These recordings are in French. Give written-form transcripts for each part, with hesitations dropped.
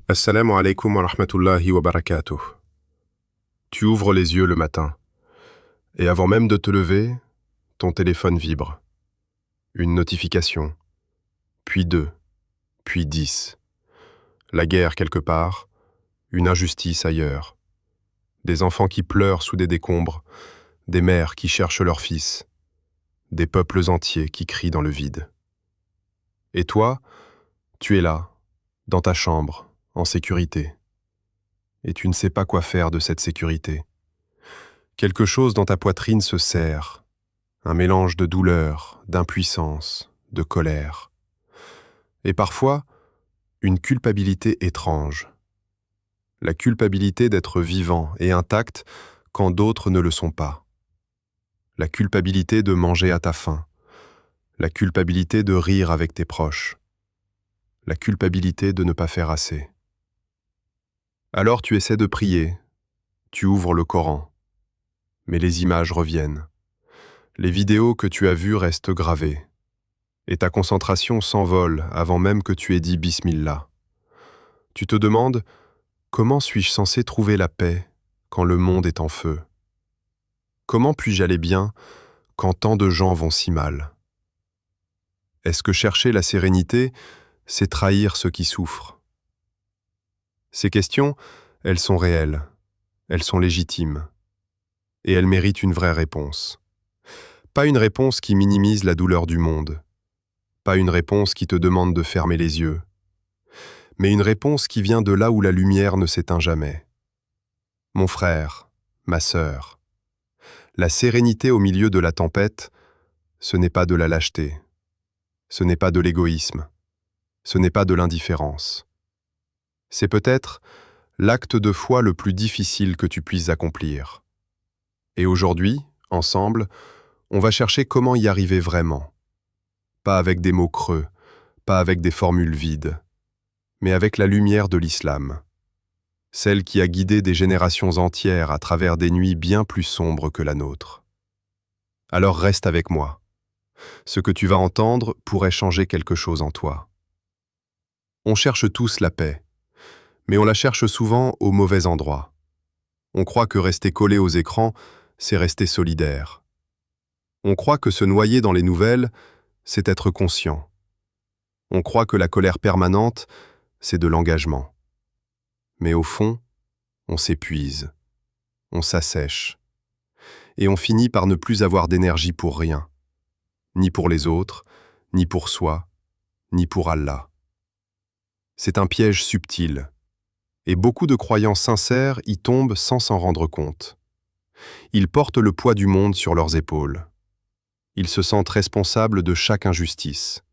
Assalamu alaikum wa rahmatullahi wa barakatuh. Tu ouvres les yeux le matin, et avant même de te lever, ton téléphone vibre. Une notification, puis deux, puis 10. La guerre quelque part, une injustice ailleurs. Des enfants qui pleurent sous des décombres, des mères qui cherchent leurs fils, des peuples entiers qui crient dans le vide. Et toi, tu es là, dans ta chambre, en sécurité. Et tu ne sais pas quoi faire de cette sécurité. Quelque chose dans ta poitrine se serre, un mélange de douleur, d'impuissance, de colère. Et parfois, une culpabilité étrange. La culpabilité d'être vivant et intact quand d'autres ne le sont pas. La culpabilité de manger à ta faim. La culpabilité de rire avec tes proches. La culpabilité de ne pas faire assez. Alors tu essaies de prier, tu ouvres le Coran, mais les images reviennent. Les vidéos que tu as vues restent gravées, et ta concentration s'envole avant même que tu aies dit Bismillah. Tu te demandes, comment suis-je censé trouver la paix quand le monde est en feu? Comment puis-je aller bien quand tant de gens vont si mal? Est-ce que chercher la sérénité, c'est trahir ceux qui souffrent? Ces questions, elles sont réelles, elles sont légitimes, et elles méritent une vraie réponse. Pas une réponse qui minimise la douleur du monde, pas une réponse qui te demande de fermer les yeux, mais une réponse qui vient de là où la lumière ne s'éteint jamais. Mon frère, ma sœur, la sérénité au milieu de la tempête, ce n'est pas de la lâcheté, ce n'est pas de l'égoïsme, ce n'est pas de l'indifférence. C'est peut-être l'acte de foi le plus difficile que tu puisses accomplir. Et aujourd'hui, ensemble, on va chercher comment y arriver vraiment. Pas avec des mots creux, pas avec des formules vides, mais avec la lumière de l'islam. Celle qui a guidé des générations entières à travers des nuits bien plus sombres que la nôtre. Alors reste avec moi. Ce que tu vas entendre pourrait changer quelque chose en toi. On cherche tous la paix, mais on la cherche souvent au mauvais endroit. On croit que rester collé aux écrans, c'est rester solidaire. On croit que se noyer dans les nouvelles, c'est être conscient. On croit que la colère permanente, c'est de l'engagement. Mais au fond, on s'épuise, on s'assèche, et on finit par ne plus avoir d'énergie pour rien, ni pour les autres, ni pour soi, ni pour Allah. C'est un piège subtil, et beaucoup de croyants sincères y tombent sans s'en rendre compte. Ils portent le poids du monde sur leurs épaules. Ils se sentent responsables de chaque injustice.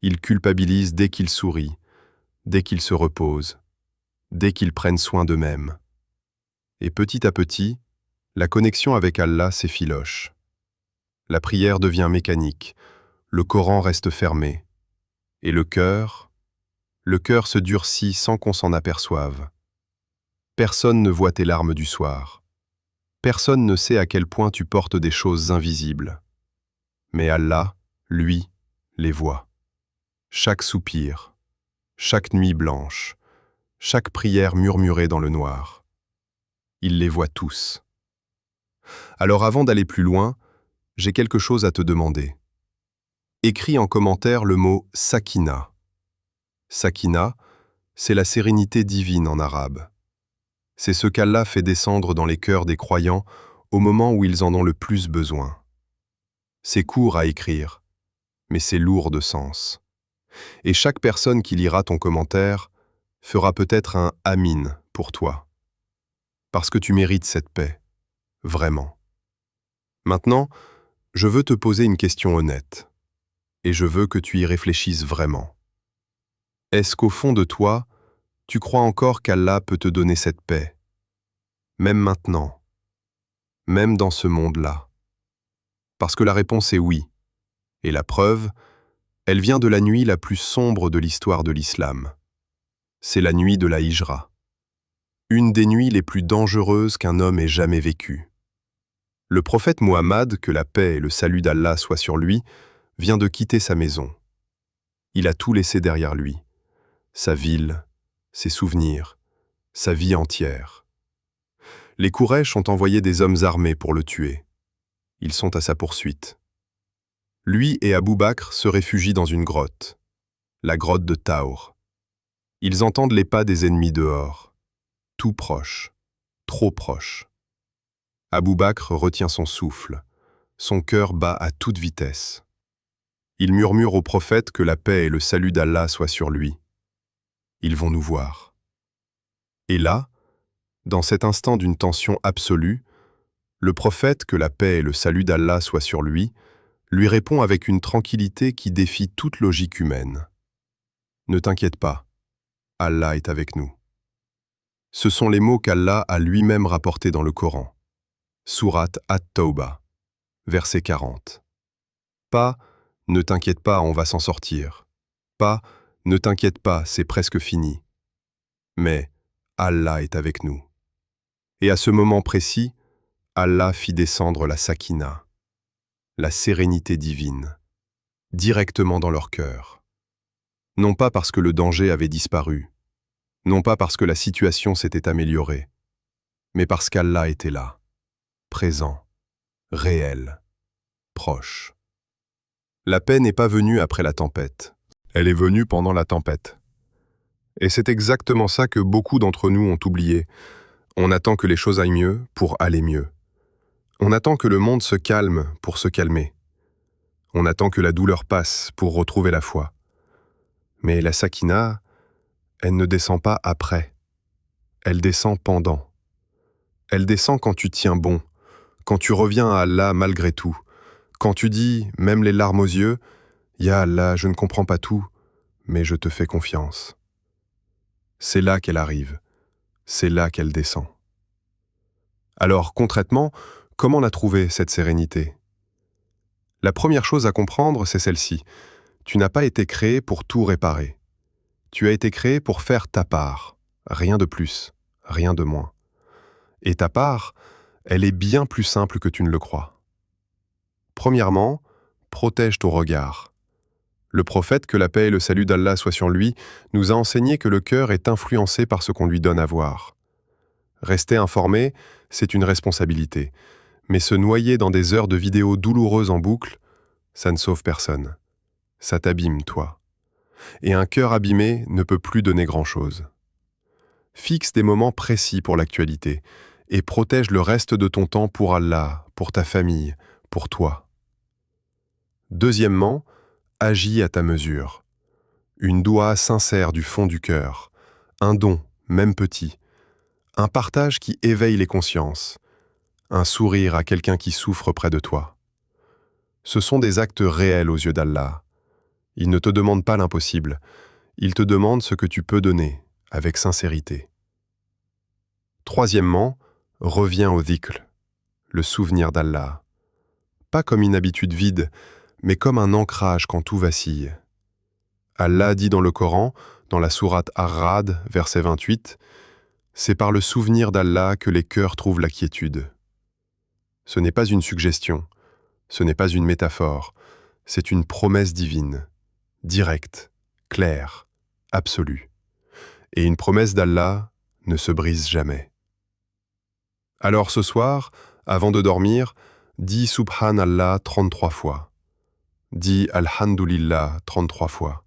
Ils culpabilisent dès qu'ils sourient, dès qu'ils se reposent, dès qu'ils prennent soin d'eux-mêmes. Et petit à petit, la connexion avec Allah s'effiloche. La prière devient mécanique, le Coran reste fermé, et le cœur se durcit sans qu'on s'en aperçoive. Personne ne voit tes larmes du soir. Personne ne sait à quel point tu portes des choses invisibles. Mais Allah, lui, les voit. Chaque soupir, chaque nuit blanche, chaque prière murmurée dans le noir. Il les voit tous. Alors avant d'aller plus loin, j'ai quelque chose à te demander. Écris en commentaire le mot Sakina. Sakina, c'est la sérénité divine en arabe. C'est ce qu'Allah fait descendre dans les cœurs des croyants au moment où ils en ont le plus besoin. C'est court à écrire, mais c'est lourd de sens. Et chaque personne qui lira ton commentaire fera peut-être un « Amin » pour toi. Parce que tu mérites cette paix, vraiment. Maintenant, je veux te poser une question honnête, et je veux que tu y réfléchisses vraiment. Est-ce qu'au fond de toi, tu crois encore qu'Allah peut te donner cette paix, même maintenant, même dans ce monde-là? Parce que la réponse est oui, et la preuve, elle vient de la nuit la plus sombre de l'histoire de l'islam. C'est la nuit de la Hijra. Une des nuits les plus dangereuses qu'un homme ait jamais vécues. Le prophète Muhammad, que la paix et le salut d'Allah soient sur lui, vient de quitter sa maison. Il a tout laissé derrière lui. Sa ville, ses souvenirs, sa vie entière. Les Quraysh ont envoyé des hommes armés pour le tuer. Ils sont à sa poursuite. Lui et Abou Bakr se réfugient dans une grotte, la grotte de Taour. Ils entendent les pas des ennemis dehors, tout proche, trop proche. Abou Bakr retient son souffle, son cœur bat à toute vitesse. Il murmure au prophète que la paix et le salut d'Allah soient sur lui. Ils vont nous voir. Et là, dans cet instant d'une tension absolue, le prophète, que la paix et le salut d'Allah soient sur lui répond avec une tranquillité qui défie toute logique humaine. Ne t'inquiète pas, Allah est avec nous. Ce sont les mots qu'Allah a lui-même rapportés dans le Coran. Sourate At-Tawbah, verset 40. Pas « ne t'inquiète pas, on va s'en sortir ». Pas « ne t'inquiète pas, c'est presque fini ». Mais Allah est avec nous. Et à ce moment précis, Allah fit descendre la sakina, la sérénité divine, directement dans leur cœur. Non pas parce que le danger avait disparu, non pas parce que la situation s'était améliorée, mais parce qu'Allah était là, présent, réel, proche. La paix n'est pas venue après la tempête, elle est venue pendant la tempête. Et c'est exactement ça que beaucoup d'entre nous ont oublié. On attend que les choses aillent mieux pour aller mieux. On attend que le monde se calme pour se calmer. On attend que la douleur passe pour retrouver la foi. Mais la sakina, elle ne descend pas après. Elle descend pendant. Elle descend quand tu tiens bon, quand tu reviens à Allah malgré tout, quand tu dis, même les larmes aux yeux, « Ya Allah, je ne comprends pas tout, mais je te fais confiance ». C'est là qu'elle arrive, c'est là qu'elle descend. Alors, concrètement, comment la trouver, cette sérénité? La première chose à comprendre, c'est celle-ci. Tu n'as pas été créé pour tout réparer. Tu as été créé pour faire ta part, rien de plus, rien de moins. Et ta part, elle est bien plus simple que tu ne le crois. Premièrement, protège ton regard. Le prophète, que la paix et le salut d'Allah soient sur lui, nous a enseigné que le cœur est influencé par ce qu'on lui donne à voir. Rester informé, c'est une responsabilité. Mais se noyer dans des heures de vidéos douloureuses en boucle, ça ne sauve personne. Ça t'abîme, toi. Et un cœur abîmé ne peut plus donner grand-chose. Fixe des moments précis pour l'actualité et protège le reste de ton temps pour Allah, pour ta famille, pour toi. Deuxièmement, agis à ta mesure. Une doua sincère du fond du cœur, un don, même petit, un partage qui éveille les consciences, un sourire à quelqu'un qui souffre près de toi. Ce sont des actes réels aux yeux d'Allah. Il ne te demande pas l'impossible, il te demande ce que tu peux donner, avec sincérité. Troisièmement, reviens au dhikr, le souvenir d'Allah. Pas comme une habitude vide, mais comme un ancrage quand tout vacille. Allah dit dans le Coran, dans la sourate Ar-Ra'd, verset 28, « C'est par le souvenir d'Allah que les cœurs trouvent la quiétude. » Ce n'est pas une suggestion, ce n'est pas une métaphore, c'est une promesse divine, directe, claire, absolue. Et une promesse d'Allah ne se brise jamais. Alors ce soir, avant de dormir, dis Subhanallah 33 fois. Dis Alhamdulillah 33 fois.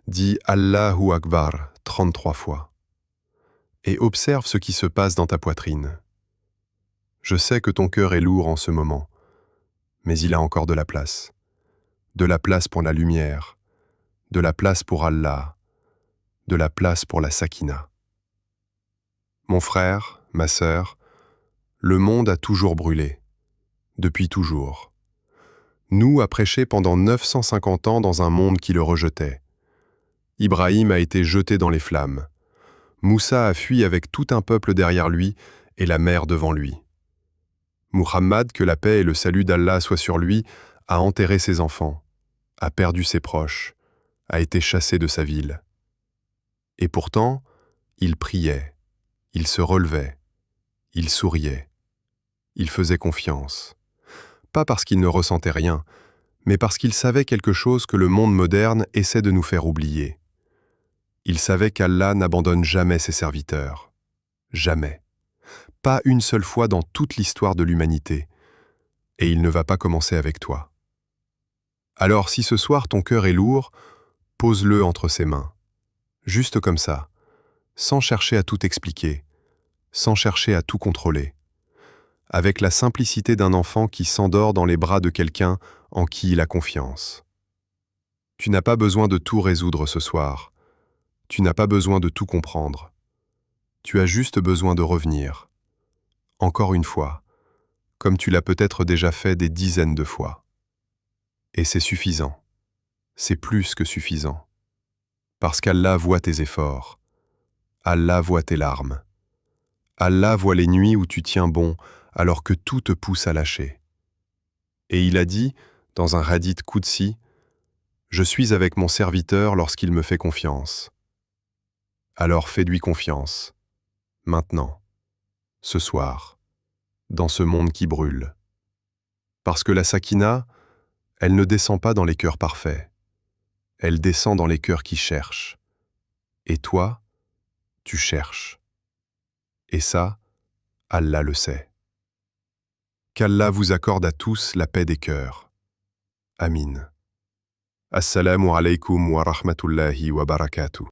Dis Allahu Akbar 33 fois. Et observe ce qui se passe dans ta poitrine. Je sais que ton cœur est lourd en ce moment, mais il a encore de la place. De la place pour la lumière, de la place pour Allah, de la place pour la sakina. Mon frère, ma sœur, le monde a toujours brûlé, depuis toujours. Nous a prêché pendant 950 ans dans un monde qui le rejetait. Ibrahim a été jeté dans les flammes. Moussa a fui avec tout un peuple derrière lui et la mer devant lui. Muhammad, que la paix et le salut d'Allah soient sur lui, a enterré ses enfants, a perdu ses proches, a été chassé de sa ville. Et pourtant, il priait, il se relevait, il souriait, il faisait confiance. Pas parce qu'il ne ressentait rien, mais parce qu'il savait quelque chose que le monde moderne essaie de nous faire oublier. Il savait qu'Allah n'abandonne jamais ses serviteurs. Jamais. Pas une seule fois dans toute l'histoire de l'humanité. Et il ne va pas commencer avec toi. Alors si ce soir ton cœur est lourd, pose-le entre ses mains. Juste comme ça, sans chercher à tout expliquer, sans chercher à tout contrôler. Avec la simplicité d'un enfant qui s'endort dans les bras de quelqu'un en qui il a confiance. Tu n'as pas besoin de tout résoudre ce soir. Tu n'as pas besoin de tout comprendre. Tu as juste besoin de revenir. Encore une fois, comme tu l'as peut-être déjà fait des dizaines de fois. Et c'est suffisant. C'est plus que suffisant. Parce qu'Allah voit tes efforts. Allah voit tes larmes. Allah voit les nuits où tu tiens bon alors que tout te pousse à lâcher. Et il a dit, dans un hadith Qudsi, « Je suis avec mon serviteur lorsqu'il me fait confiance. » Alors fais-lui confiance. Maintenant. Ce soir. Dans ce monde qui brûle. Parce que la sakina, elle ne descend pas dans les cœurs parfaits. Elle descend dans les cœurs qui cherchent. Et toi, tu cherches. Et ça, Allah le sait. Qu'Allah vous accorde à tous la paix des cœurs. Amin. Assalamu alaikum wa rahmatullahi wa barakatuh.